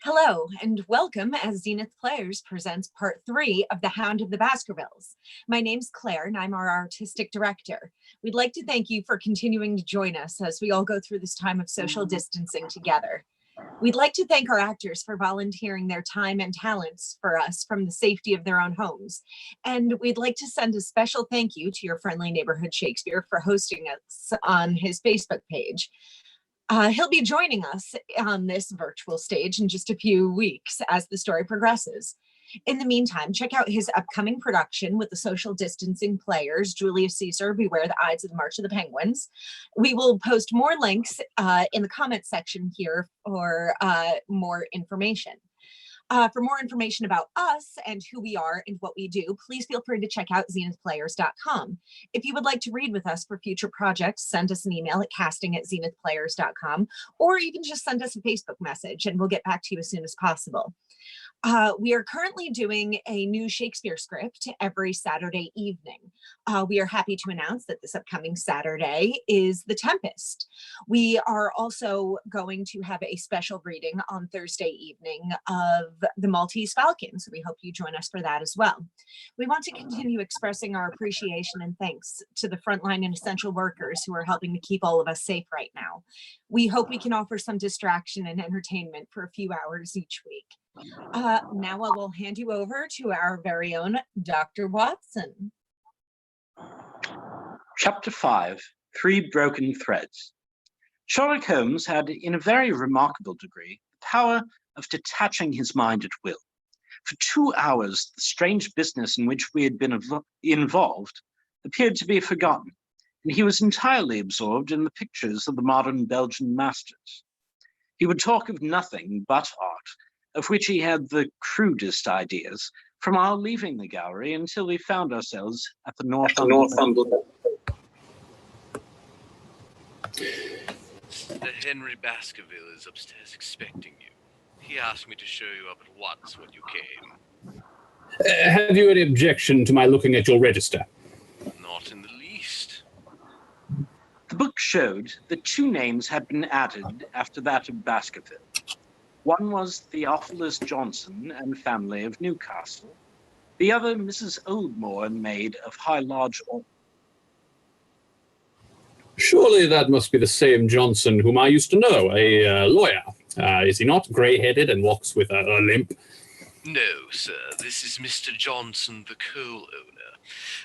Hello and welcome as Zenith Players presents part 3 of the Hound of the Baskervilles. My name's Claire and I'm our artistic director. We'd like to thank you for continuing to join us as we all go through this time of social distancing together. We'd like to thank our actors for volunteering their time and talents for us from the safety of their own homes. And we'd like to send a special thank you to your friendly neighborhood Shakespeare for hosting us on his Facebook page. He'll be joining us on this virtual stage in just a few weeks as the story progresses. In the meantime, check out his upcoming production with the social distancing players, Julius Caesar, Beware the Ides of the March of the Penguins. We will post more links in the comments section here for more information. For more information about us and who we are and what we do, please feel free to check out zenithplayers.com. If you would like to read with us for future projects, send us an email at casting@zenithplayers.com, or even just send us a Facebook message and we'll get back to you as soon as possible. We are currently doing a new Shakespeare script every Saturday evening. We are happy to announce that this upcoming Saturday is The Tempest. We are also going to have a special reading on Thursday evening of The Maltese Falcon, so we hope you join us for that as well. We want to continue expressing our appreciation and thanks to the frontline and essential workers who are helping to keep all of us safe right now. We hope we can offer some distraction and entertainment for a few hours each week. Now I will hand you over to our very own Dr. Watson. Chapter 5, Three Broken Threads. Sherlock Holmes had, in a very remarkable degree, the power of detaching his mind at will. For 2 hours, the strange business in which we had been involved appeared to be forgotten, and he was entirely absorbed in the pictures of the modern Belgian masters. He would talk of nothing but art, of which he had the crudest ideas, from our leaving the gallery until we found ourselves at the Northumberland. Henry Baskerville is upstairs expecting you. He asked me to show you up at once when you came. Have you any objection to my looking at your register? Not in the least. The book showed that 2 names had been added after that of Baskerville. One was Theophilus Johnson and family of Newcastle. The other, Mrs. Oldmore, maid of High Lodge. Surely that must be the same Johnson whom I used to know, a lawyer. Is he not grey-headed and walks with a limp? No, sir. This is Mr. Johnson, the coal owner.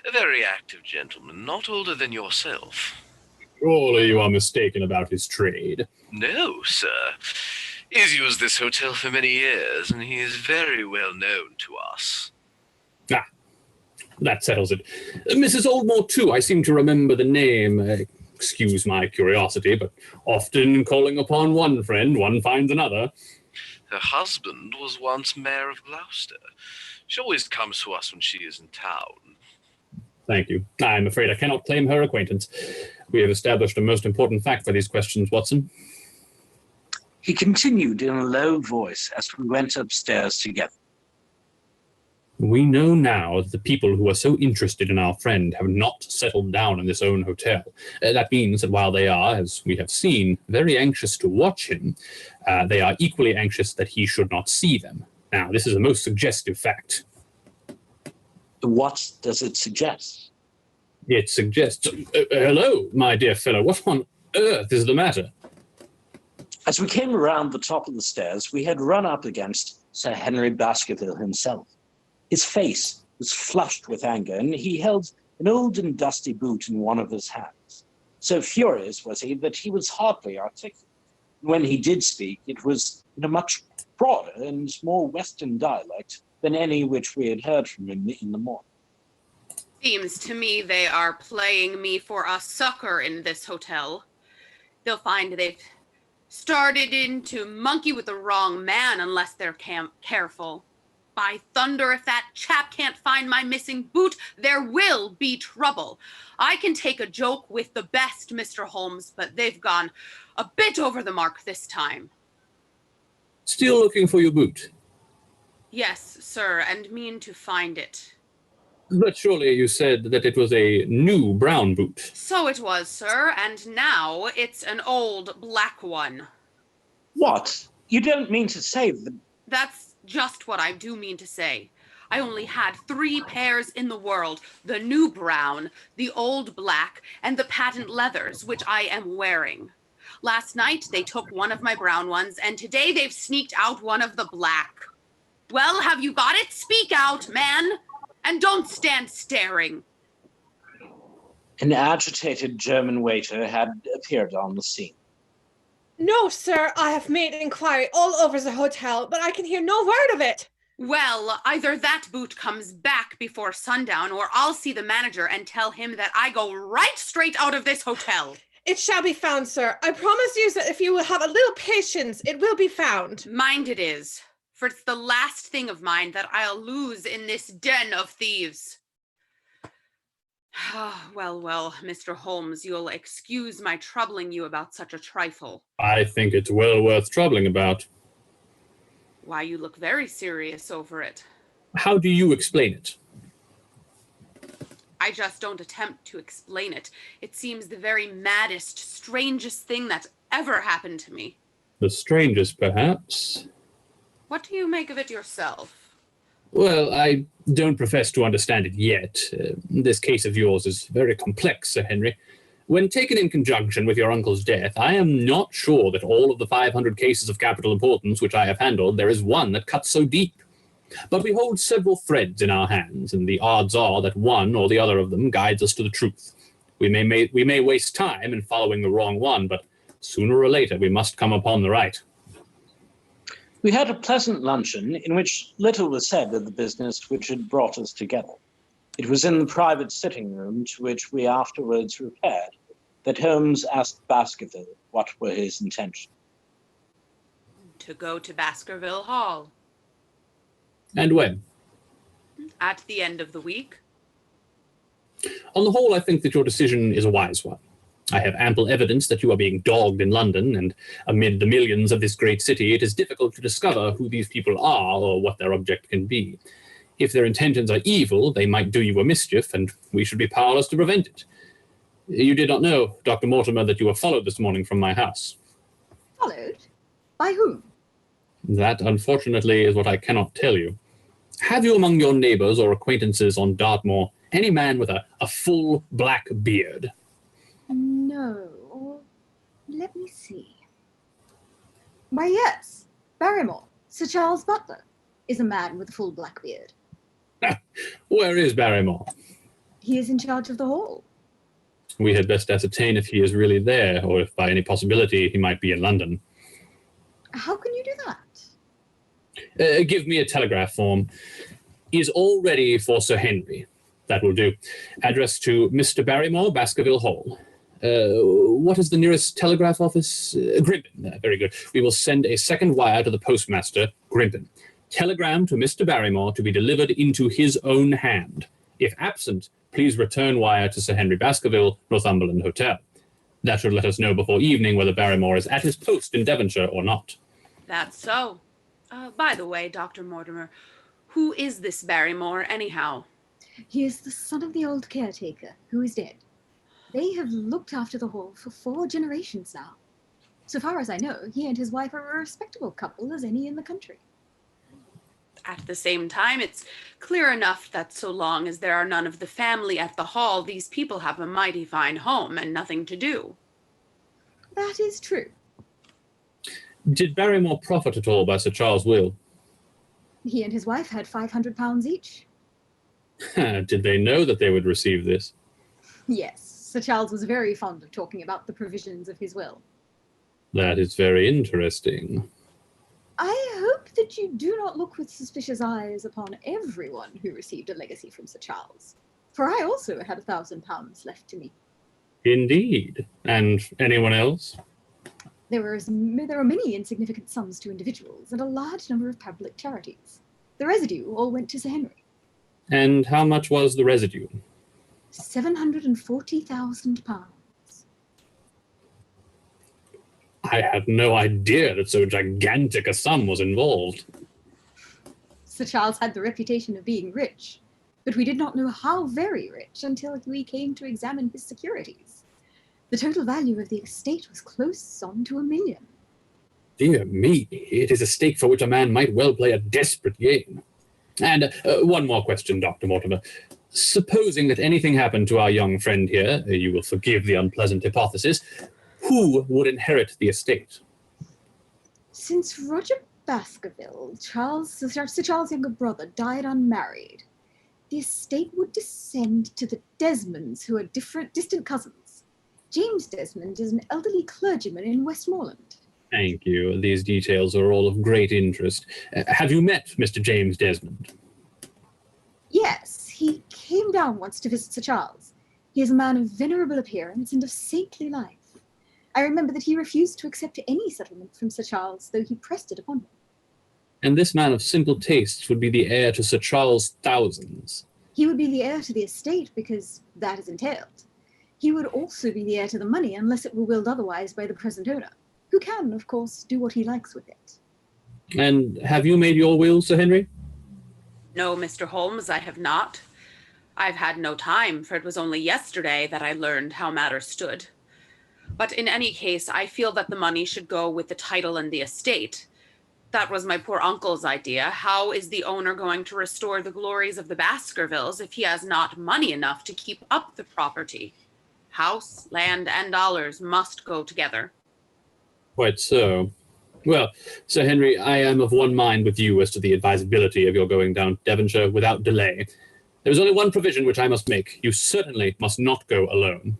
A very active gentleman, not older than yourself. Surely you are mistaken about his trade. No, sir. He's used this hotel for many years, and he is very well known to us. Ah, that settles it. Mrs. Oldmore, too, I seem to remember the name. Excuse my curiosity, but often calling upon one friend, one finds another. Her husband was once mayor of Gloucester. She always comes to us when she is in town. Thank you. I'm afraid I cannot claim her acquaintance. We have established a most important fact for these questions, Watson. He continued in a low voice as we went upstairs together. We know now that the people who are so interested in our friend have not settled down in this own hotel. That means that while they are, as we have seen, very anxious to watch him, they are equally anxious that he should not see them. Now, this is a most suggestive fact. What does it suggest? It suggests... hello, my dear fellow, what on earth is the matter? As we came around the top of the stairs, we had run up against Sir Henry Baskerville himself. His face was flushed with anger, and he held an old and dusty boot in one of his hands. So furious was he that he was hardly articulate. When he did speak, it was in a much broader and more Western dialect than any which we had heard from him in the morning. Seems to me they are playing me for a sucker in this hotel. They'll find they've started in to monkey with the wrong man unless they're careful. By thunder, if that chap can't find my missing boot, there will be trouble. I can take a joke with the best, Mr. Holmes, but they've gone a bit over the mark this time. Still looking for your boot? Yes, sir, and mean to find it. But surely you said that it was a new brown boot. So it was, sir, and now it's an old black one. What? You don't mean to say that That's just what I do mean to say. I only had 3 pairs in the world, the new brown, the old black, and the patent leathers, which I am wearing. Last night, they took one of my brown ones, and today they've sneaked out one of the black. Well, have you got it? Speak out, man! And don't stand staring. An agitated German waiter had appeared on the scene. No, sir, I have made inquiry all over the hotel, but I can hear no word of it. Well, either that boot comes back before sundown, or I'll see the manager and tell him that I go right straight out of this hotel. It shall be found, sir. I promise you that if you will have a little patience, it will be found. Mind it is, for it's the last thing of mine that I'll lose in this den of thieves. Well, Mr. Holmes, you'll excuse my troubling you about such a trifle. I think it's well worth troubling about. Why, you look very serious over it. How do you explain it? I just don't attempt to explain it. It seems the very maddest, strangest thing that's ever happened to me. The strangest, perhaps? What do you make of it yourself? Well, I don't profess to understand it yet. This case of yours is very complex, Sir Henry. When taken in conjunction with your uncle's death, I am not sure that all of the 500 cases of capital importance which I have handled, there is one that cuts so deep. But we hold several threads in our hands, and the odds are that one or the other of them guides us to the truth. We may waste time in following the wrong one, but sooner or later we must come upon the right. We had a pleasant luncheon in which little was said of the business which had brought us together. It was in the private sitting room to which we afterwards repaired that Holmes asked Baskerville what were his intentions. To go to Baskerville Hall. And when? At the end of the week. On the whole, I think that your decision is a wise one. I have ample evidence that you are being dogged in London, and amid the millions of this great city, it is difficult to discover who these people are or what their object can be. If their intentions are evil, they might do you a mischief, and we should be powerless to prevent it. You did not know, Dr. Mortimer, that you were followed this morning from my house. Followed? By whom? That, unfortunately, is what I cannot tell you. Have you among your neighbors or acquaintances on Dartmoor any man with a full black beard? No. Let me see. Why, yes. Barrymore, Sir Charles Butler, is a man with a full black beard. Where is Barrymore? He is in charge of the hall. We had best ascertain if he is really there, or if by any possibility he might be in London. How can you do that? Give me a telegraph form. Is all ready for Sir Henry. That will do. Address to Mr. Barrymore, Baskerville Hall. What is the nearest telegraph office? Grimpen. Very good. We will send a second wire to the postmaster, Grimpen. Telegram to Mr. Barrymore to be delivered into his own hand. If absent, please return wire to Sir Henry Baskerville, Northumberland Hotel. That should let us know before evening whether Barrymore is at his post in Devonshire or not. That's so. By the way, Dr. Mortimer, who is this Barrymore, anyhow? He is the son of the old caretaker, who is dead. They have looked after the hall for 4 generations now. So far as I know, he and his wife are a respectable couple as any in the country. At the same time, it's clear enough that so long as there are none of the family at the hall, these people have a mighty fine home and nothing to do. That is true. Did Barrymore profit at all by Sir Charles' will? He and his wife had £500 each. Did they know that they would receive this? Yes, Sir Charles was very fond of talking about the provisions of his will. That is very interesting. I hope that you do not look with suspicious eyes upon everyone who received a legacy from Sir Charles, for I also had £1,000 left to me. Indeed. And anyone else? There are many insignificant sums to individuals and a large number of public charities. The residue all went to Sir Henry. And how much was the residue? £740,000. I had no idea that so gigantic a sum was involved. Sir Charles had the reputation of being rich, but we did not know how very rich until we came to examine his securities. The total value of the estate was close on to £1 million. Dear me, it is a stake for which a man might well play a desperate game. And one more question, Dr. Mortimer. Supposing that anything happened to our young friend here, you will forgive the unpleasant hypothesis, who would inherit the estate? Since Roger Baskerville, Sir Charles' younger brother, died unmarried, the estate would descend to the Desmonds, who are distant cousins. James Desmond is an elderly clergyman in Westmoreland. Thank you. These details are all of great interest. Have you met Mr. James Desmond? Yes, he came down once to visit Sir Charles. He is a man of venerable appearance and of saintly life. I remember that he refused to accept any settlement from Sir Charles, though he pressed it upon him. And this man of simple tastes would be the heir to Sir Charles' thousands. He would be the heir to the estate because that is entailed. He would also be the heir to the money unless it were willed otherwise by the present owner, who can, of course, do what he likes with it. And have you made your will, Sir Henry? No, Mr. Holmes, I have not. I've had no time, for it was only yesterday that I learned how matters stood. But in any case, I feel that the money should go with the title and the estate. That was my poor uncle's idea. How is the owner going to restore the glories of the Baskervilles if he has not money enough to keep up the property? House, land, and dollars must go together. Quite so. Well, Sir Henry, I am of one mind with you as to the advisability of your going down to Devonshire without delay. There is only one provision which I must make. You certainly must not go alone.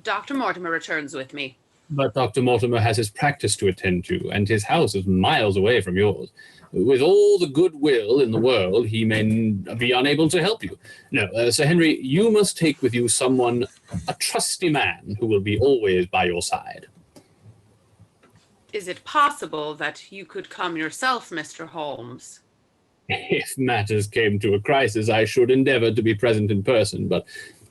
Dr. Mortimer returns with me. But Dr. Mortimer has his practice to attend to, and his house is miles away from yours. With all the goodwill in the world, he may be unable to help you. No, Sir Henry, you must take with you someone, a trusty man, who will be always by your side. Is it possible that you could come yourself, Mr. Holmes? If matters came to a crisis, I should endeavor to be present in person, but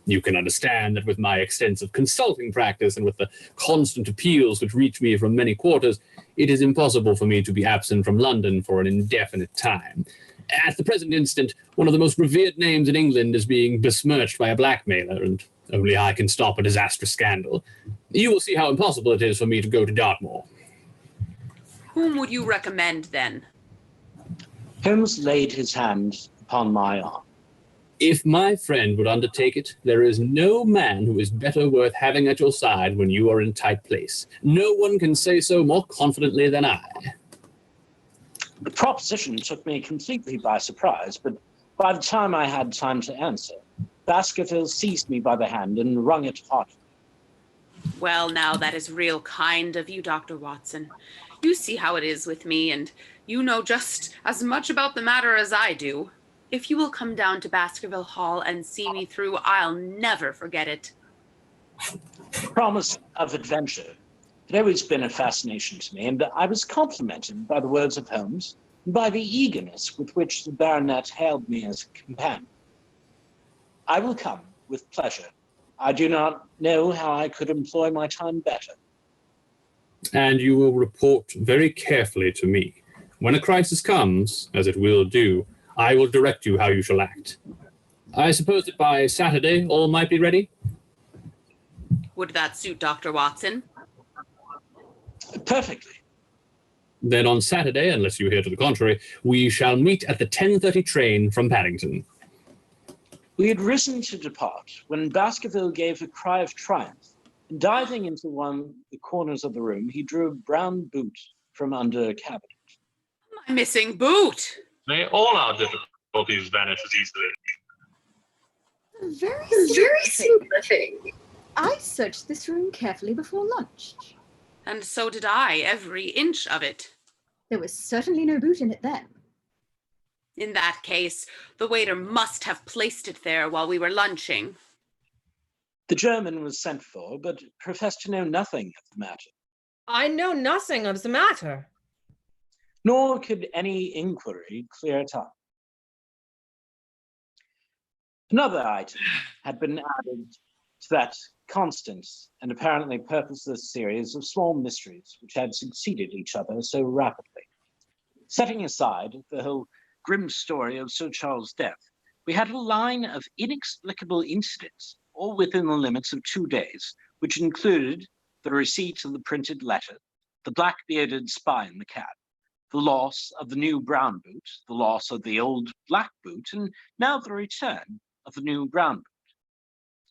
you can understand that with my extensive consulting practice and with the constant appeals which reach me from many quarters, it is impossible for me to be absent from London for an indefinite time. At the present instant, one of the most revered names in England is being besmirched by a blackmailer, and only I can stop a disastrous scandal. You will see how impossible it is for me to go to Dartmoor. Whom would you recommend, then? Holmes laid his hand upon my arm. If my friend would undertake it, there is no man who is better worth having at your side when you are in tight place. No one can say so more confidently than I. The proposition took me completely by surprise, but by the time I had time to answer, Baskerville seized me by the hand and wrung it heartily. Well, now, that is real kind of you, Dr. Watson. You see how it is with me, and you know just as much about the matter as I do. If you will come down to Baskerville Hall and see me through, I'll never forget it. Promise of adventure had always been a fascination to me, and I was complimented by the words of Holmes and by the eagerness with which the baronet hailed me as a companion. I will come with pleasure. I do not know how I could employ my time better. And you will report very carefully to me. When a crisis comes, as it will do, I will direct you how you shall act. I suppose that by Saturday all might be ready? Would that suit Dr. Watson? Perfectly. Then on Saturday, unless you hear to the contrary, we shall meet at the 10:30 train from Paddington. We had risen to depart when Baskerville gave a cry of triumph, and diving into one of the corners of the room, he drew a brown boot from under a cabinet. My missing boot! May all our difficulties vanish as easily. Very simple thing. I searched this room carefully before lunch. And so did I, every inch of it. There was certainly no boot in it then. In that case, the waiter must have placed it there while we were lunching. The German was sent for, but professed to know nothing of the matter. I know nothing of the matter. Nor could any inquiry clear it up. Another item had been added to that constant and apparently purposeless series of small mysteries which had succeeded each other so rapidly. Setting aside the whole grim story of Sir Charles' death, we had a line of inexplicable incidents, all within the limits of 2 days, which included the receipt of the printed letter, the black-bearded spy in the cab, the loss of the new brown boot, the loss of the old black boot, and now the return of the new brown boot.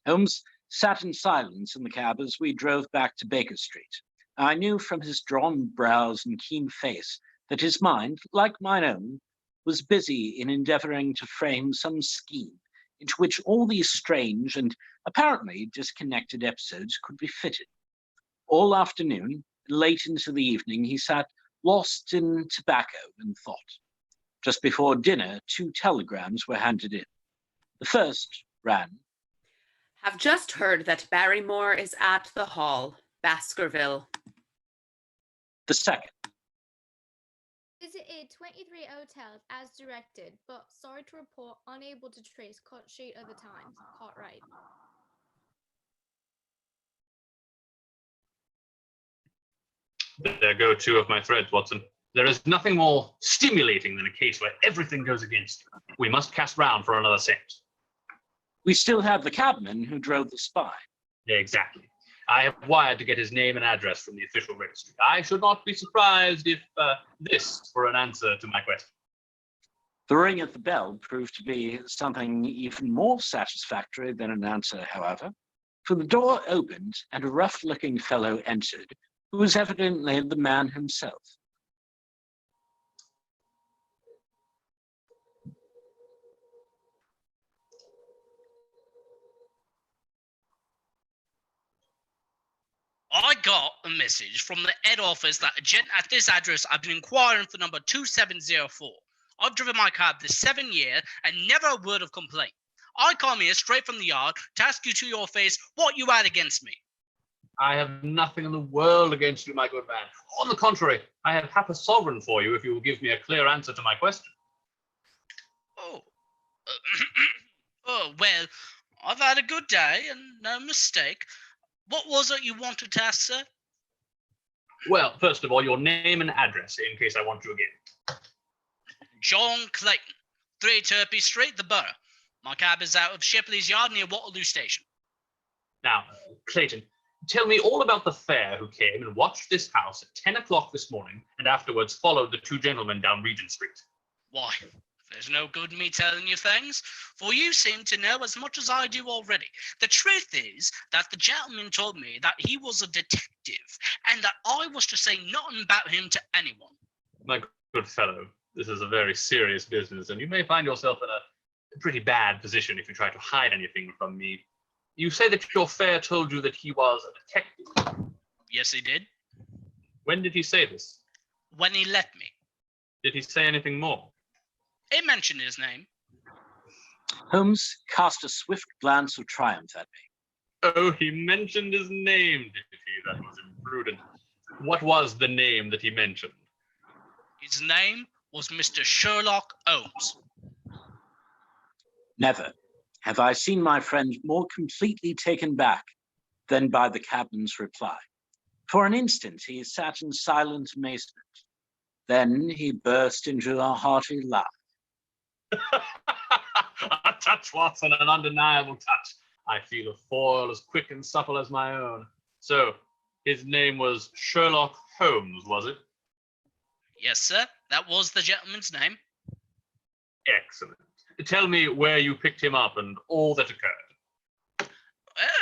Holmes sat in silence in the cab as we drove back to Baker Street. I knew from his drawn brows and keen face that his mind, like mine own, was busy in endeavoring to frame some scheme into which all these strange and apparently disconnected episodes could be fitted. All afternoon, late into the evening, he sat lost in tobacco and thought. Just before dinner, 2 telegrams were handed in. The first ran, Have just heard that Barrymore is at the Hall, Baskerville. the second, Visited 23 hotels as directed, but sorry to report unable to trace cut sheet of the Times. Cartwright. There go 2 of my threads, Watson. There is nothing more stimulating than a case where everything goes against you. We must cast round for another set. we still have the cabman who drove the spy. Exactly. I have wired to get his name and address from the official registry. I should not be surprised if this were an answer to my question. The ring at the bell proved to be something even more satisfactory than an answer, however, for the door opened and a rough-looking fellow entered, who was evidently the man himself. I got a message from the head office that a gent at this address I've been inquiring for number 2704. I've driven my cab this 7 year and never a word of complaint. I come here straight from the yard to ask you to your face what you had against me. I have nothing in the world against you, my good man. On the contrary, I have half a sovereign for you if you will give me a clear answer to my question. Oh, well, I've had a good day and no mistake. What was it you wanted to ask, sir? Well, first of all, your name and address, in case I want you again. John Clayton, 3 Turpey Street, the Borough. My cab is out of Shipley's Yard near Waterloo Station. Now, Clayton, tell me all about the fare who came and watched this house at 10 o'clock this morning and afterwards followed the 2 gentlemen down Regent Street. Why, there's no good in me telling you things, for you seem to know as much as I do already. The truth is that the gentleman told me that he was a detective and that I was to say nothing about him to anyone. My good fellow, this is a very serious business, and you may find yourself in a pretty bad position if you try to hide anything from me. You say that your fare told you that he was a detective. Yes, he did. When did he say this? When he let me. Did he say anything more? He mentioned his name. Holmes cast a swift glance of triumph at me. Oh, he mentioned his name, did he? That was imprudent. What was the name that he mentioned? His name was Mr. Sherlock Holmes. Never have I seen my friend more completely taken back than by the cabman's reply. For an instant he sat in silent amazement. Then he burst into a hearty laugh. A touch, Watson, an undeniable touch. I feel a foil as quick and supple as my own. So, his name was Sherlock Holmes, was it? Yes, sir. That was the gentleman's name. Excellent. Tell me where you picked him up and all that occurred.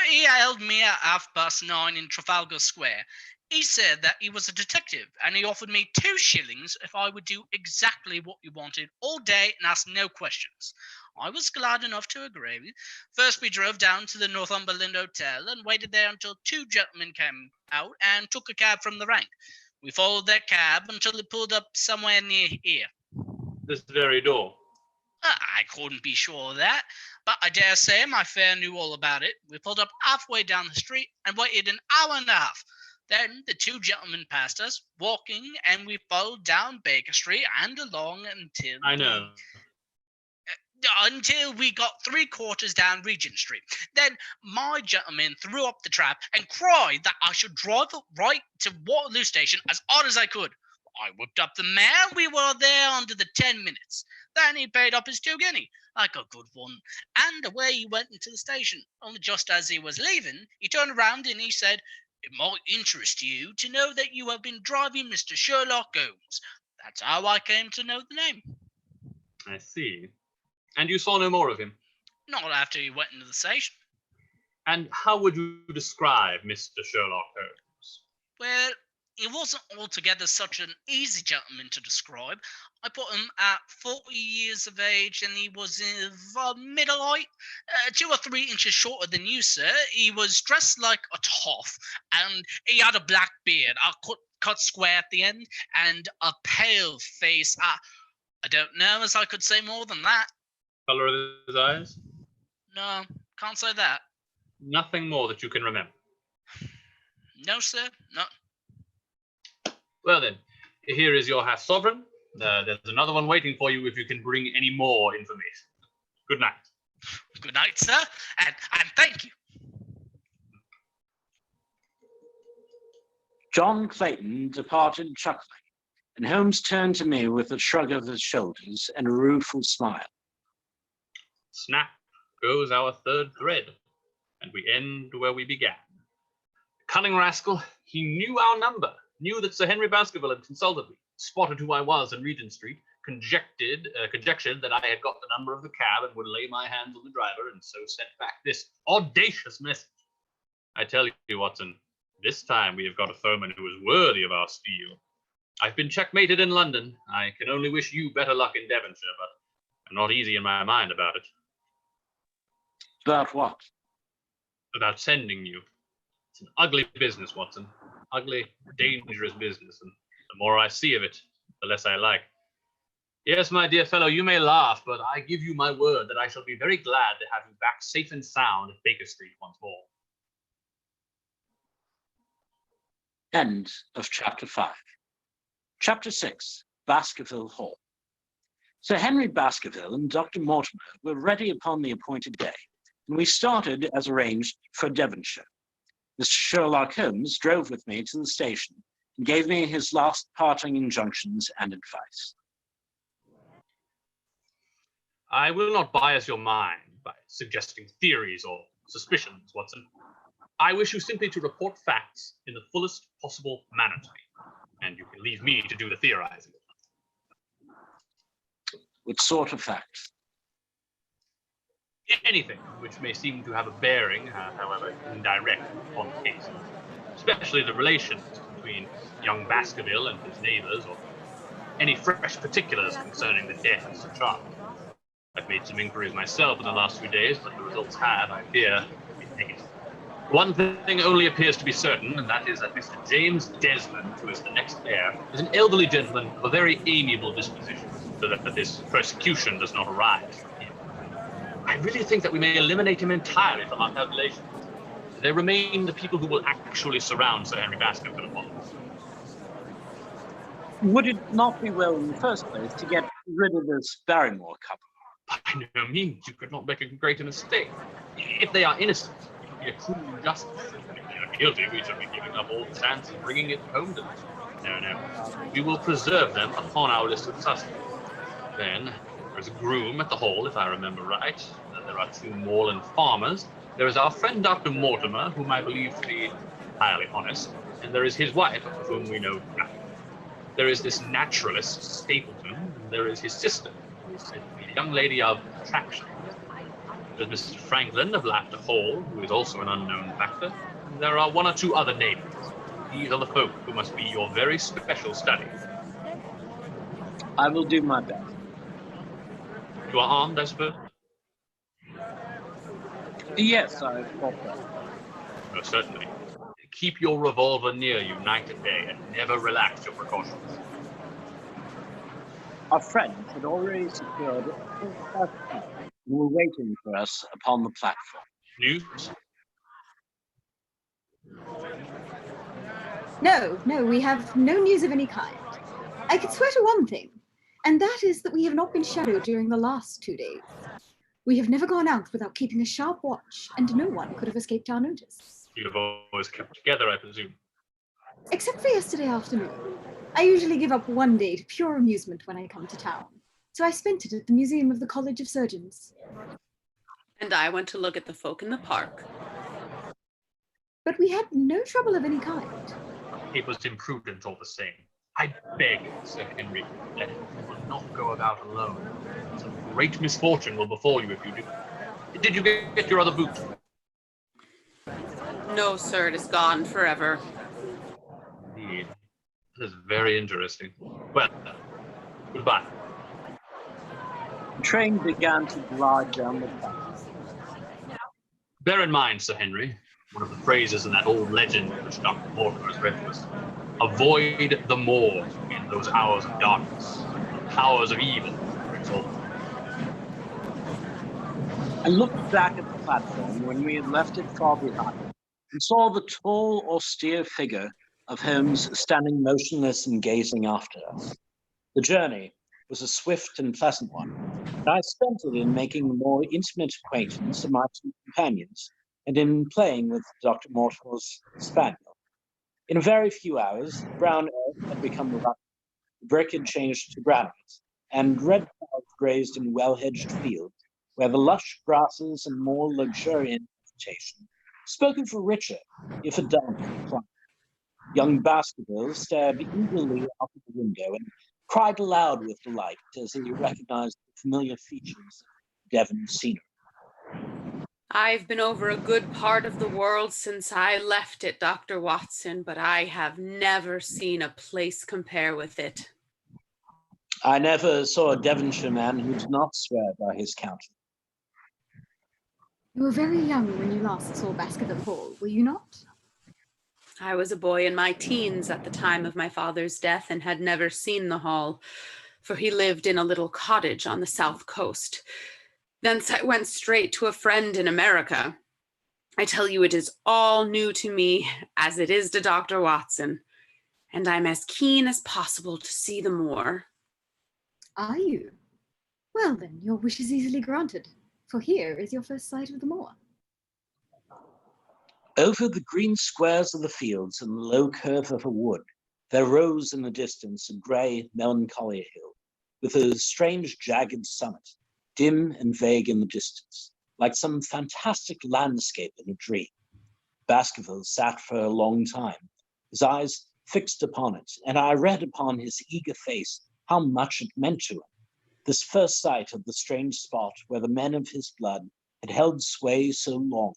He held me at 9:30 in Trafalgar Square. He said that he was a detective, and he offered me 2 shillings if I would do exactly what you wanted all day and ask no questions. I was glad enough to agree. First, we drove down to the Northumberland Hotel and waited there until 2 gentlemen came out and took a cab from the rank. We followed their cab until it pulled up somewhere near here. This very door. I couldn't be sure of that, but I dare say my fare knew all about it. We pulled up halfway down the street and waited an hour and a half. Then the 2 gentlemen passed us, walking, and we followed down Baker Street and along until... I know. Until we got 3/4 down Regent Street. Then my gentleman threw up the trap and cried that I should drive right to Waterloo Station as hard as I could. I whipped up the mare. We were there under the 10 minutes. Then he paid up his 2 guineas, like a good one, and away he went into the station. Only just as he was leaving, he turned around and he said, It might interest you to know that you have been driving Mr. Sherlock Holmes. That's how I came to know the name. I see. And you saw no more of him? Not after he went into the station. And how would you describe Mr. Sherlock Holmes? Well, he wasn't altogether such an easy gentleman to describe. I put him at 40 years of age, and he was middle height, 2 or 3 inches shorter than you, sir. He was dressed like a toff, and he had a black beard, cut square at the end, and a pale face. I don't know as I could say more than that. Color of his eyes? No, can't say that. Nothing more that you can remember? No, sir, no. Well then, here is your half sovereign. There's another one waiting for you if you can bring any more information. Good night. Good night, sir, and thank you. John Clayton departed chuckling, and Holmes turned to me with a shrug of his shoulders and a rueful smile. Snap goes our third thread, and we end where we began. Cunning rascal, he knew our number, knew that Sir Henry Baskerville had consulted me, spotted who I was in Regent Street, conjectured that I had got the number of the cab and would lay my hands on the driver, and so sent back this audacious message. I tell you, Watson, this time we have got a foeman who is worthy of our steel. I've been checkmated in London. I can only wish you better luck in Devonshire, but I'm not easy in my mind about it. About what? About sending you. It's an ugly business, Watson. Ugly, dangerous business, and the more I see of it, the less I like. Yes, my dear fellow, you may laugh, but I give you my word that I shall be very glad to have you back safe and sound at Baker Street once more. End of chapter 5. Chapter 6, Baskerville Hall. Sir Henry Baskerville and Dr. Mortimer were ready upon the appointed day, and we started, as arranged, for Devonshire. Mr. Sherlock Holmes drove with me to the station and gave me his last parting injunctions and advice. I will not bias your mind by suggesting theories or suspicions, Watson. I wish you simply to report facts in the fullest possible manner to me, and you can leave me to do the theorizing. What sort of facts? Anything which may seem to have a bearing, however indirect, upon the case, especially the relations between young Baskerville and his neighbors, or any fresh particulars concerning the death of Sir Charles. I've made some inquiries myself in the last few days, but the results have, I fear, been negative. One thing only appears to be certain, and that is that Mr. James Desmond, who is the next heir, is an elderly gentleman of a very amiable disposition, so that this persecution does not arise from him. I really think that we may eliminate him entirely from our calculations. There remain the people who will actually surround Sir Henry Baskerville upon us. Would it not be well in the first place to get rid of this Barrymore couple? By no means, you could not make a greater mistake. If they are innocent, it would be a cruel injustice. If they are guilty, we shall be giving up all chance of bringing it home to them. No. We will preserve them upon our list of suspects. Then, there's a groom at the Hall, if I remember right. There are 2 moorland farmers. There is our friend Dr. Mortimer, whom I believe to be entirely honest, and there is his wife, of whom we know nothing. There is this naturalist, Stapleton, and there is his sister, who is a young lady of attraction. There's Mr. Franklin of Laughter Hall, who is also an unknown factor. And there are 1 or 2 other neighbors. These are the folk who must be your very special study. I will do my best. You are armed, I suppose? Yes, I thought that. No, certainly. Keep your revolver near you night and day, and never relax your precautions. Our friends had already secured and were waiting for us upon the platform. News? No, we have no news of any kind. I can swear to one thing, and that is that we have not been shadowed during the last 2 days. We have never gone out without keeping a sharp watch, and no one could have escaped our notice. You have always kept together, I presume. Except for yesterday afternoon. I usually give up 1 day to pure amusement when I come to town, so I spent it at the Museum of the College of Surgeons. And I went to look at the folk in the park. but we had no trouble of any kind. It was imprudent all the same. I beg, Sir Henry, that you will not go about alone. Some great misfortune will befall you if you do. Did you get your other boot? No, sir, it is gone forever. Indeed. That is very interesting. Well, goodbye. The train began to glide down the track. Bear in mind, Sir Henry, one of the phrases in that old legend which Dr. Mortimer has read to us. Avoid the moor in those hours of darkness. The powers of evil are exalted. I looked back at the platform when we had left it far behind and saw the tall, austere figure of Holmes standing motionless and gazing after us. The journey was a swift and pleasant one, and I spent it in making a more intimate acquaintance of my two companions and in playing with Dr. Mortimer's spaniel. In a very few hours, brown earth had become rough, brick had changed to granite, and red cows grazed in well-hedged fields, where the lush grasses and more luxuriant vegetation spoke of a richer, if a darker, climate. Young Baskerville stared eagerly out of the window and cried aloud with delight as he recognized the familiar features of Devon scenery. I've been over a good part of the world since I left it, Dr. Watson, but I have never seen a place compare with it. I never saw a Devonshire man who did not swear by his county. You were very young when you last saw Baskerville Hall, were you not? I was a boy in my teens at the time of my father's death and had never seen the hall, for he lived in a little cottage on the south coast. Thence I went straight to a friend in America. I tell you, it is all new to me, as it is to Dr. Watson, and I'm as keen as possible to see the moor. Are you? Well then, your wish is easily granted, for here is your first sight of the moor. Over the green squares of the fields and the low curve of a wood, there rose in the distance a grey, melancholy hill, with a strange jagged summit, dim and vague in the distance, like some fantastic landscape in a dream. Baskerville sat for a long time, his eyes fixed upon it, and I read upon his eager face how much it meant to him, this first sight of the strange spot where the men of his blood had held sway so long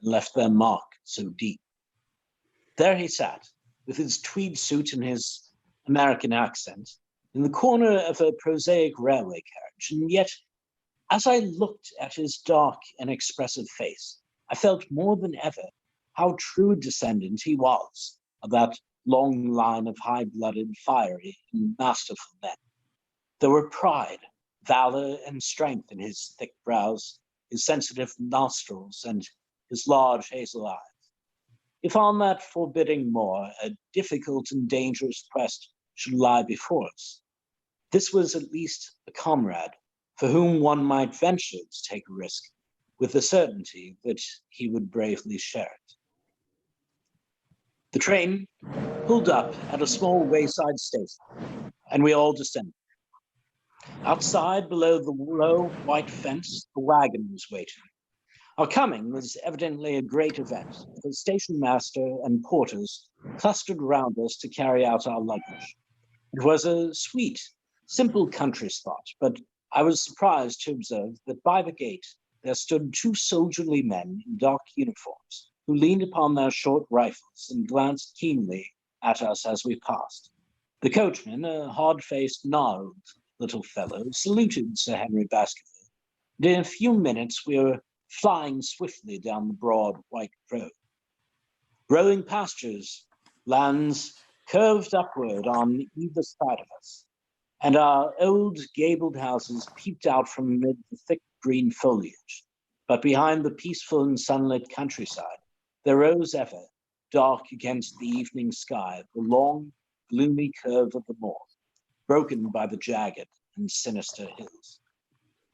and left their mark so deep. There he sat, with his tweed suit and his American accent, in the corner of a prosaic railway carriage, and yet, as I looked at his dark and expressive face, I felt more than ever how true a descendant he was of that long line of high-blooded, fiery, and masterful men. There were pride, valor, and strength in his thick brows, his sensitive nostrils, and his large hazel eyes. If on that forbidding moor a difficult and dangerous quest should lie before us, this was at least a comrade for whom one might venture to take a risk, with the certainty that he would bravely share it. The train pulled up at a small wayside station, and we all descended. Outside, below the low white fence, the wagon was waiting. Our coming was evidently a great event. The station master and porters clustered around us to carry out our luggage. It was a sweet, simple country spot, but I was surprised to observe that by the gate there stood two soldierly men in dark uniforms, who leaned upon their short rifles and glanced keenly at us as we passed. The coachman, a hard-faced, gnarled little fellow, saluted Sir Henry Baskerville, and in a few minutes we were flying swiftly down the broad white road. Rolling pastures, lands curved upward on either side of us, and our old gabled houses peeped out from amid the thick green foliage. But behind the peaceful and sunlit countryside, there rose ever, dark against the evening sky, the long, gloomy curve of the moor, broken by the jagged and sinister hills.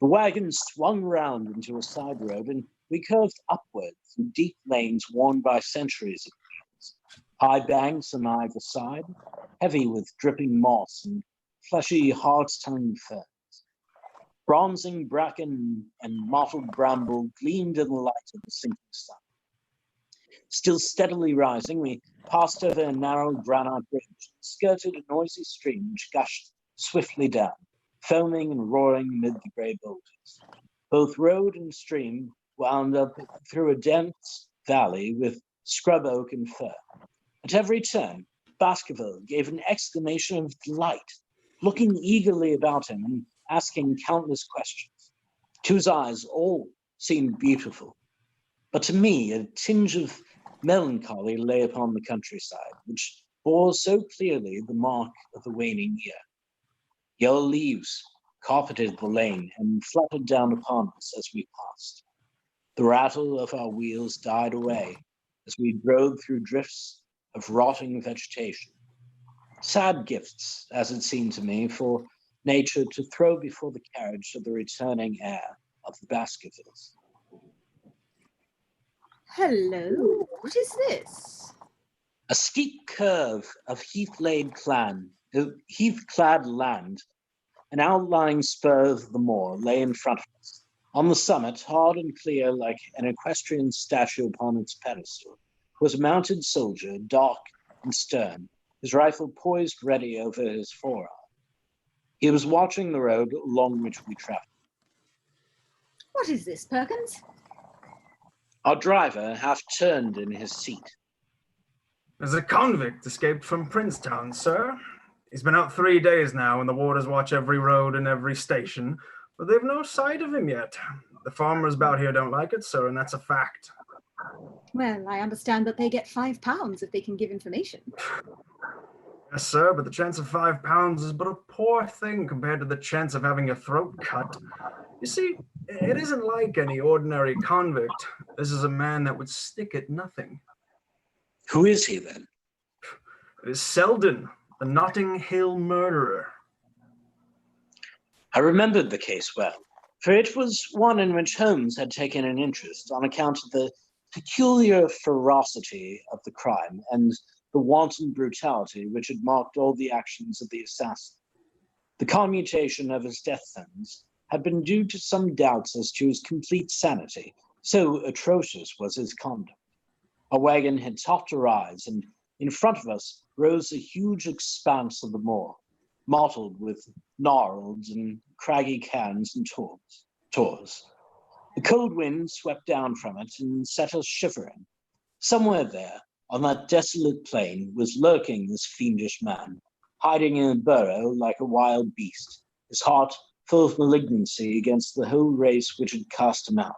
The wagon swung round into a side road, and we curved upward through deep lanes worn by centuries of fields, high banks on either side, heavy with dripping moss and fleshy, hard-tongued ferns. Bronzing bracken and mottled bramble gleamed in the light of the sinking sun. Still steadily rising, we passed over a narrow granite bridge, skirted a noisy stream which gushed swiftly down, foaming and roaring amid the grey boulders. Both road and stream wound up through a dense valley with scrub oak and fir. At every turn, Baskerville gave an exclamation of delight, looking eagerly about him and asking countless questions. To his eyes, all seemed beautiful. But to me, a tinge of melancholy lay upon the countryside, which bore so clearly the mark of the waning year. Yellow leaves carpeted the lane and fluttered down upon us as we passed. The rattle of our wheels died away as we drove through drifts of rotting vegetation. Sad gifts, as it seemed to me, for nature to throw before the carriage of the returning heir of the Baskervilles. Hello, what is this? A steep curve of heath-clad land, an outlying spur of the moor lay in front of us. On the summit, hard and clear like an equestrian statue upon its pedestal, was a mounted soldier, dark and stern, his rifle poised ready over his forearm. He was watching the road along which we traveled. What is this, Perkins? Our driver half turned in his seat. There's a convict escaped from Princetown, sir. He's been out 3 days now, and the warders watch every road and every station, but they've no sight of him yet. The farmers about here don't like it, sir, and that's a fact. Well, I understand that they get £5 if they can give information. Yes, sir, but the chance of £5 is but a poor thing compared to the chance of having your throat cut. You see, it isn't like any ordinary convict. This is a man that would stick at nothing. Who is he, then? It is Selden, the Notting Hill murderer. I remembered the case well, for it was one in which Holmes had taken an interest on account of the peculiar ferocity of the crime and the wanton brutality which had marked all the actions of the assassin. The commutation of his death sentence had been due to some doubts as to his complete sanity, so atrocious was his conduct. A wagon had topped a rise, and in front of us rose a huge expanse of the moor, mottled with gnarls and craggy cairns and tors. The cold wind swept down from it and set us shivering. Somewhere there, on that desolate plain, was lurking this fiendish man, hiding in a burrow like a wild beast, his heart full of malignancy against the whole race which had cast him out.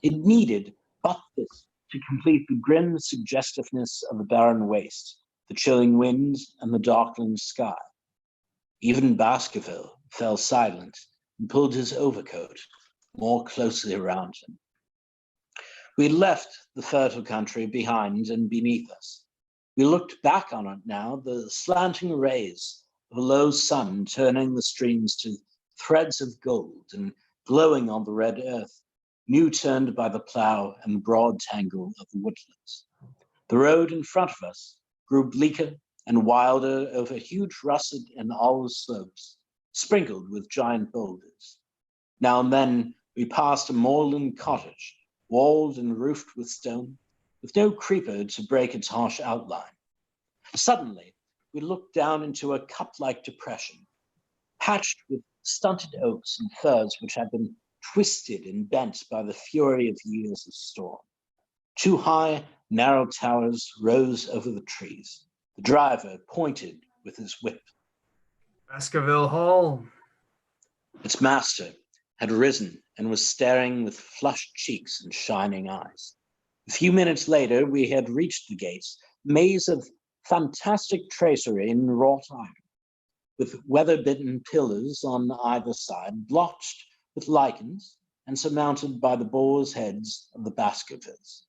It needed but this to complete the grim suggestiveness of the barren waste, the chilling wind and the darkling sky. Even Baskerville fell silent and pulled his overcoat more closely around him. We left the fertile country behind and beneath us. We looked back on it now, the slanting rays of a low sun turning the streams to threads of gold and glowing on the red earth, new turned by the plough and the broad tangle of the woodlands. The road in front of us grew bleaker and wilder over huge russet and olive slopes, sprinkled with giant boulders. Now and then we passed a moorland cottage, walled and roofed with stone, with no creeper to break its harsh outline. Suddenly, we looked down into a cup-like depression, patched with stunted oaks and firs which had been twisted and bent by the fury of years of storm. Two high, narrow towers rose over the trees. The driver pointed with his whip. Baskerville Hall. Its master had risen and was staring with flushed cheeks and shining eyes. A few minutes later, we had reached the gates, a maze of fantastic tracery in wrought iron, with weather-bitten pillars on either side, blotched with lichens and surmounted by the boar's heads of the Baskervilles.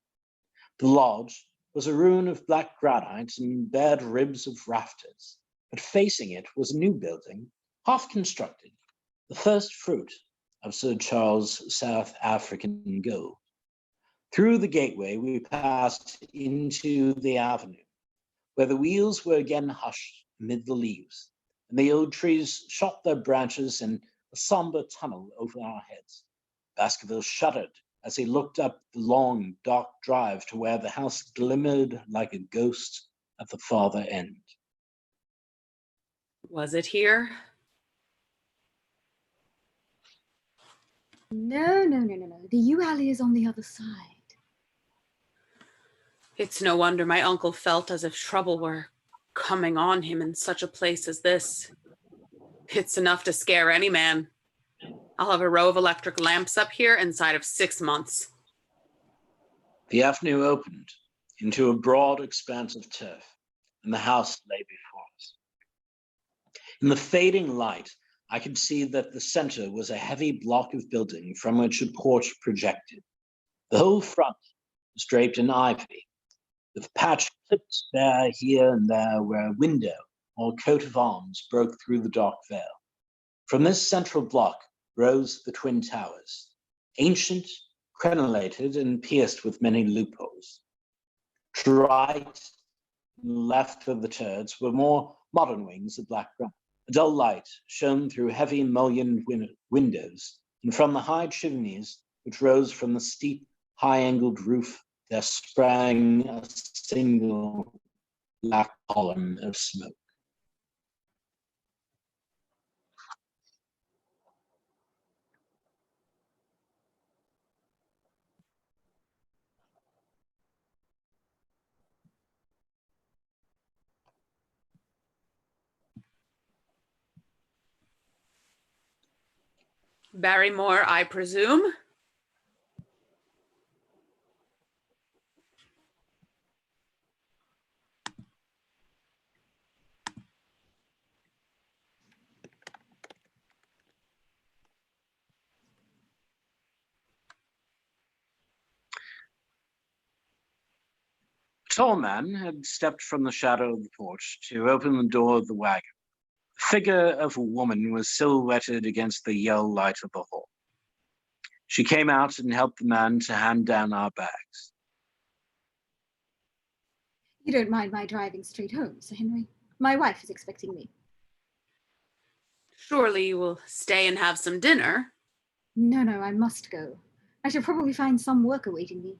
The lodge was a ruin of black granite and bared ribs of rafters, but facing it was a new building, half constructed, the first fruit of Sir Charles' South African gold. Through the gateway, we passed into the avenue, where the wheels were again hushed amid the leaves, and the old trees shot their branches in a somber tunnel over our heads. Baskerville shuddered as he looked up the long, dark drive to where the house glimmered like a ghost at the farther end. Was it here? No. The U-Alley is on the other side. It's no wonder my uncle felt as if trouble were coming on him in such a place as this. It's enough to scare any man. I'll have a row of electric lamps up here inside of 6 months. The avenue opened into a broad expanse of turf, and the house lay before us. In the fading light, I could see that the center was a heavy block of building from which a porch projected. The whole front was draped in ivy, with a patch clipped bare here and there where a window or coat of arms broke through the dark veil. From this central block rose the twin towers, ancient, crenellated, and pierced with many loopholes. To the right and left of the turrets were more modern wings of black granite. A dull light shone through heavy mullioned windows, and from the high chimneys which rose from the steep, high-angled roof, there sprang a single black column of smoke. Barrymore, I presume? A tall man had stepped from the shadow of the porch to open the door of the wagon. The figure of a woman was silhouetted against the yellow light of the hall. She came out and helped the man to hand down our bags. You don't mind my driving straight home, Sir Henry? My wife is expecting me. Surely you will stay and have some dinner. No, I must go. I shall probably find some work awaiting me.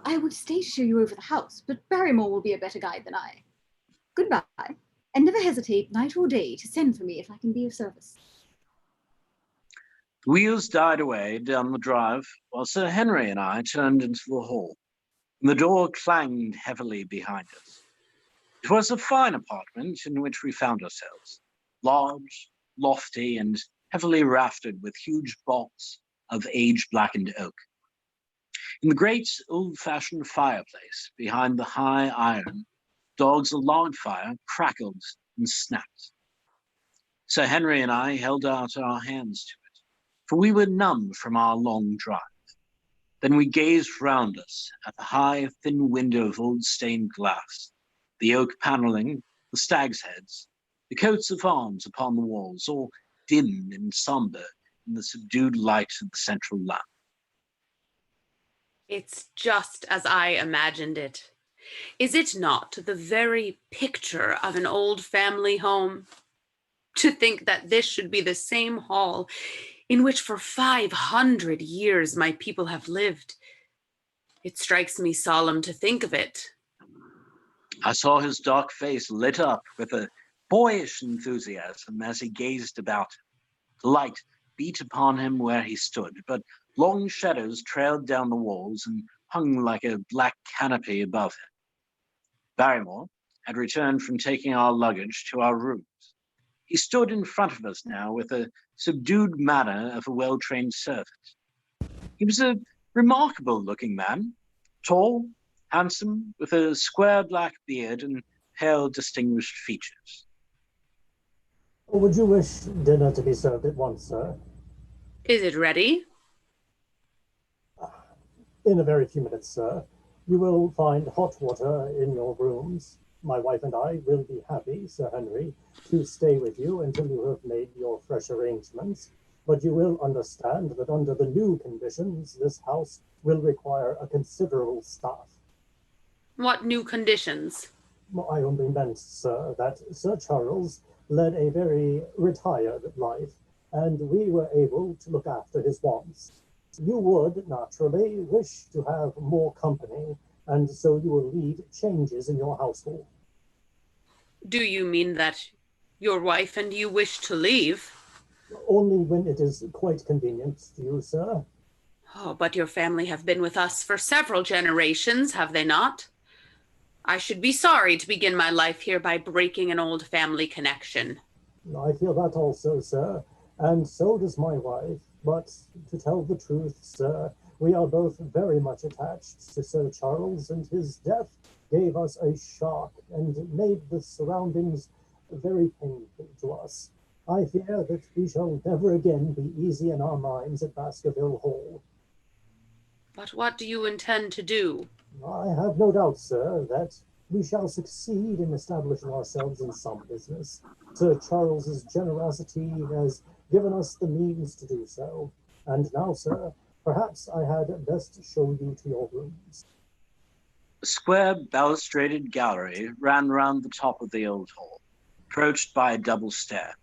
I would stay to show you over the house, but Barrymore will be a better guide than I. Goodbye, and never hesitate, night or day, to send for me if I can be of service. The wheels died away down the drive, while Sir Henry and I turned into the hall, and the door clanged heavily behind us. It was a fine apartment in which we found ourselves, large, lofty, and heavily raftered with huge bolts of age-blackened oak. In the great old-fashioned fireplace behind the high iron, dogs of log fire crackled and snapped. Sir Henry and I held out our hands to it, for we were numb from our long drive. Then we gazed round us at the high, thin window of old stained glass, the oak paneling, the stag's heads, the coats of arms upon the walls, all dim and somber in the subdued light of the central lamp. It's just as I imagined it. Is it not the very picture of an old family home? To think that this should be the same hall in which for 500 years my people have lived. It strikes me solemn to think of it. I saw his dark face lit up with a boyish enthusiasm as he gazed about him. The light beat upon him where he stood, but long shadows trailed down the walls and hung like a black canopy above him. Barrymore had returned from taking our luggage to our rooms. He stood in front of us now with a subdued manner of a well-trained servant. He was a remarkable-looking man, tall, handsome, with a square black beard and pale, distinguished features. Would you wish dinner to be served at once, sir? Is it ready? In a very few minutes, sir. You will find hot water in your rooms. My wife and I will be happy, Sir Henry, to stay with you until you have made your fresh arrangements. But you will understand that under the new conditions, this house will require a considerable staff. What new conditions? I only meant, sir, that Sir Charles led a very retired life, and we were able to look after his wants. You would, naturally, wish to have more company, and so you will lead changes in your household. Do you mean that your wife and you wish to leave? Only when it is quite convenient to you, sir. Oh, but your family have been with us for several generations, have they not? I should be sorry to begin my life here by breaking an old family connection. I feel that also, sir, and so does my wife. But to tell the truth, sir, we are both very much attached to Sir Charles, and his death gave us a shock and made the surroundings very painful to us. I fear that we shall never again be easy in our minds at Baskerville Hall. But what do you intend to do? I have no doubt, sir, that we shall succeed in establishing ourselves in some business. Sir Charles's generosity has given us the means to do so. And now, sir, perhaps I had best show you to your rooms. A square balustraded gallery ran round the top of the old hall, approached by a double stair.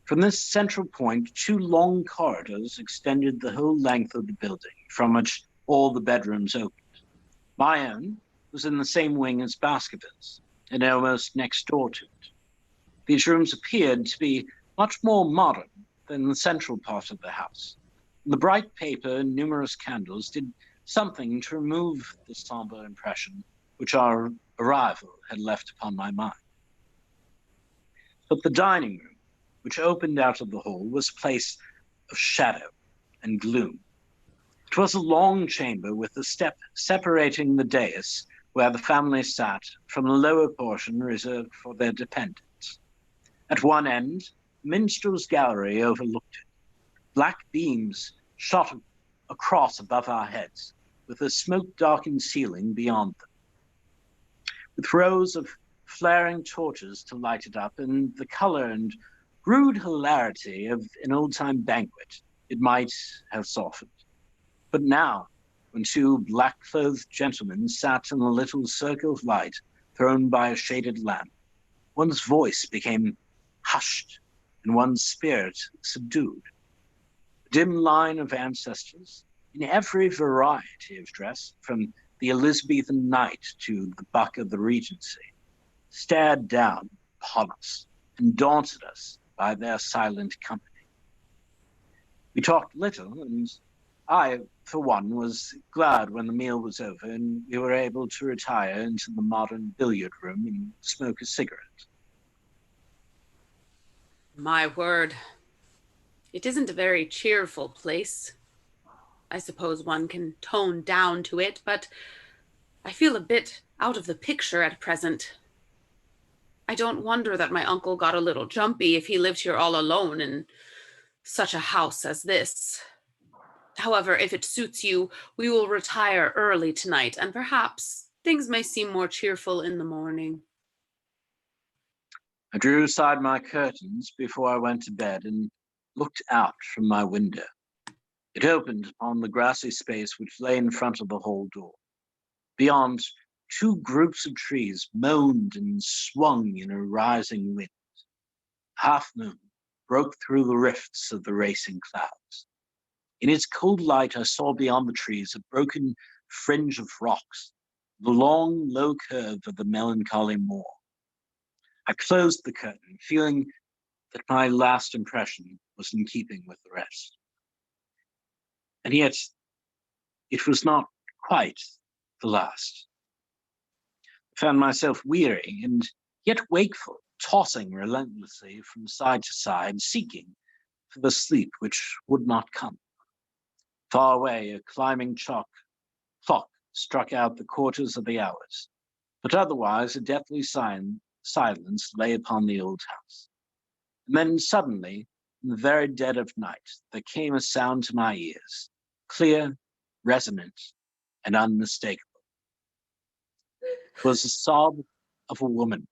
From this central point, two long corridors extended the whole length of the building, from which all the bedrooms opened. My own was in the same wing as Baskerville's, and almost next door to it. These rooms appeared to be much more modern than the central part of the house. The bright paper and numerous candles did something to remove the somber impression which our arrival had left upon my mind. But the dining room, which opened out of the hall, was a place of shadow and gloom. It was a long chamber with a step separating the dais where the family sat from the lower portion reserved for their dependents. At one end, the minstrel's gallery overlooked it. Black beams shot across above our heads, with a smoke-darkened ceiling beyond them. With rows of flaring torches to light it up, and the color and rude hilarity of an old-time banquet, it might have softened. But now, when two black-clothed gentlemen sat in a little circle of light thrown by a shaded lamp, one's voice became hushed and one's spirit subdued. A dim line of ancestors, in every variety of dress, from the Elizabethan knight to the buck of the Regency, stared down upon us and daunted us by their silent company. We talked little, and I, for one, was glad when the meal was over and we were able to retire into the modern billiard room and smoke a cigarette. My word, it isn't a very cheerful place. I suppose one can tone down to it, but I feel a bit out of the picture at present. I don't wonder that my uncle got a little jumpy if he lived here all alone in such a house as this. However, if it suits you, we will retire early tonight, and perhaps things may seem more cheerful in the morning. I drew aside my curtains before I went to bed and looked out from my window. It opened upon the grassy space which lay in front of the hall door. Beyond, two groups of trees moaned and swung in a rising wind. A half-moon broke through the rifts of the racing clouds. In its cold light, I saw beyond the trees a broken fringe of rocks, the long, low curve of the melancholy moor. I closed the curtain, feeling that my last impression was in keeping with the rest. And yet, it was not quite the last. I found myself weary and yet wakeful, tossing relentlessly from side to side, seeking for the sleep which would not come. Far away, a climbing clock struck out the quarters of the hours, but otherwise a deathly silence lay upon the old house. And then suddenly, in the very dead of night, there came a sound to my ears, clear, resonant, and unmistakable. It was the sob of a woman,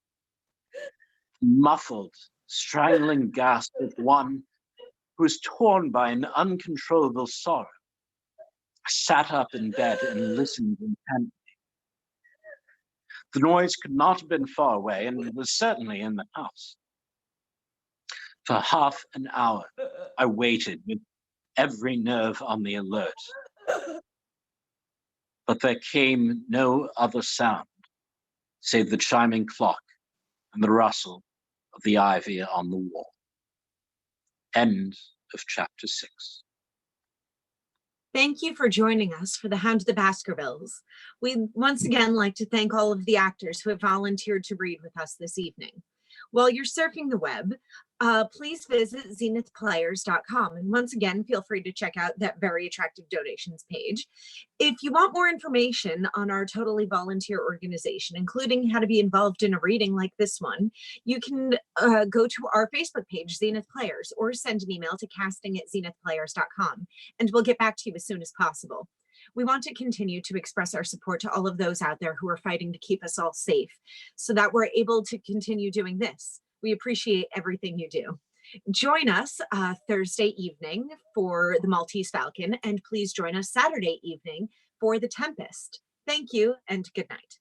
muffled, strangling gasp of one who was torn by an uncontrollable sorrow. I sat up in bed and listened intently. The noise could not have been far away, and it was certainly in the house. For half an hour, I waited with every nerve on the alert, but there came no other sound save the chiming clock and the rustle of the ivy on the wall. End of chapter 6. Thank you for joining us for the Hound of the Baskervilles. We'd once again like to thank all of the actors who have volunteered to read with us this evening. While you're surfing the web, please visit zenithplayers.com. And once again, feel free to check out that very attractive donations page. If you want more information on our totally volunteer organization, including how to be involved in a reading like this one, you can go to our Facebook page, Zenith Players, or send an email to casting@zenithplayers.com, and we'll get back to you as soon as possible. We want to continue to express our support to all of those out there who are fighting to keep us all safe so that we're able to continue doing this. We appreciate everything you do. Join us Thursday evening for the Maltese Falcon, and please join us Saturday evening for the Tempest. Thank you and good night.